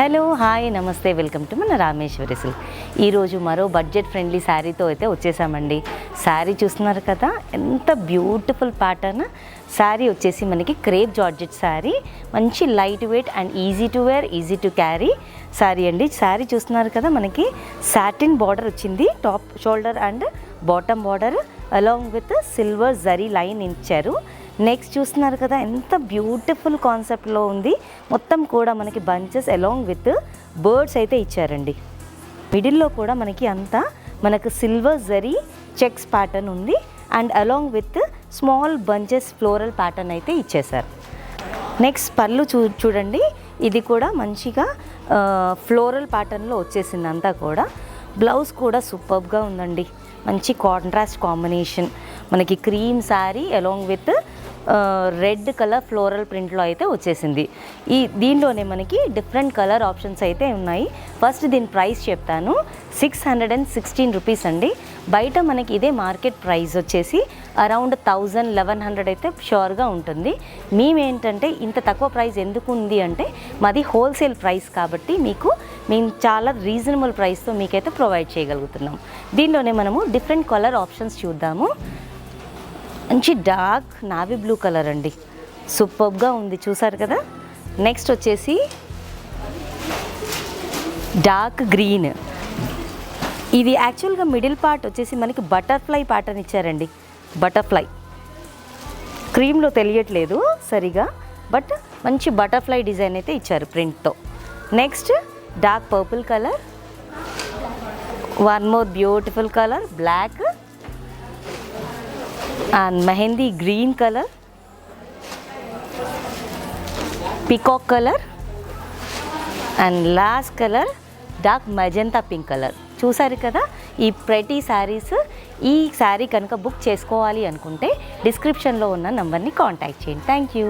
Hello hi నమస్తే welcome to మన Rameshwari silk. ఈరోజు మరో బడ్జెట్ ఫ్రెండ్లీ శారీతో అయితే వచ్చేసామండి. శారీ చూస్తున్నారు కదా, ఎంత బ్యూటిఫుల్ ప్యాటర్న్. శారీ వచ్చేసి మనకి క్రేప్ జార్జెట్ శారీ, మంచి light weight and easy to wear, easy to carry sari అండి. శారీ చూస్తున్నారు కదా, మనకి సాటిన్ బార్డర్ వచ్చింది, top shoulder and bottom border along with silver zari line ఇచ్చారు. నెక్స్ట్ చూస్తున్నారు కదా, ఎంత బ్యూటిఫుల్ కాన్సెప్ట్లో ఉంది. మొత్తం కూడా మనకి బంచెస్ అలాంగ్ విత్ బర్డ్స్ అయితే ఇచ్చారండి. మిడిల్లో కూడా మనకు సిల్వర్ జరీ చెక్స్ ప్యాటర్న్ ఉంది and along with small bunches floral pattern అయితే ఇచ్చేసారు. నెక్స్ట్ పళ్ళు చూడండి, ఇది కూడా మంచిగా ఫ్లోరల్ ప్యాటర్న్లో వచ్చేసింది అంతా కూడా. బ్లౌజ్ కూడా సూపర్గా ఉందండి, మంచి కాంట్రాస్ట్ కాంబినేషన్. మనకి cream sari along with red colour floral ప్రింట్లో అయితే వచ్చేసింది. దీనిలోనే మనకి డిఫరెంట్ కలర్ ఆప్షన్స్ అయితే ఉన్నాయి. ఫస్ట్ దీని ప్రైస్ చెప్తాను, 616 రూపీస్ అండి. బయట మనకి ఇదే మార్కెట్ ప్రైస్ వచ్చేసి అరౌండ్ 1100 అయితే షూర్గా ఉంటుంది. మేమేంటంటే ఇంత తక్కువ ప్రైస్ ఎందుకు ఉంది అంటే మాది హోల్సేల్ ప్రైస్ కాబట్టి మేము చాలా రీజనబుల్ ప్రైస్తో మీకైతే ప్రొవైడ్ చేయగలుగుతున్నాం. దీనిలోనే మనము డిఫరెంట్ కలర్ ఆప్షన్స్ చూద్దాము. మంచి డార్క్ నావీ బ్లూ కలర్ అండి, సూపర్గా ఉంది, చూసారు కదా. నెక్స్ట్ వచ్చేసి డార్క్ గ్రీన్. ఇది యాక్చువల్గా మిడిల్ పార్ట్ వచ్చేసి మనకి బటర్ఫ్లై ప్యాటర్న్ ఇచ్చారండి. బటర్ఫ్లై క్రీమ్లో తెలియట్లేదు సరిగా, బట్ మంచి బటర్ఫ్లై డిజైన్ అయితే ఇచ్చారు ప్రింట్తో. Next dark purple colour, one more beautiful colour black and mehendi green color, peacock color and last color dark magenta pink color. చూసారు కదా ఈ ప్రెటీ శారీస్. ఈ శారీ కనుక బుక్ చేసుకోవాలి అనుకుంటే డిస్క్రిప్షన్లో ఉన్న నెంబర్ని కాంటాక్ట్ చేయండి. Thank you.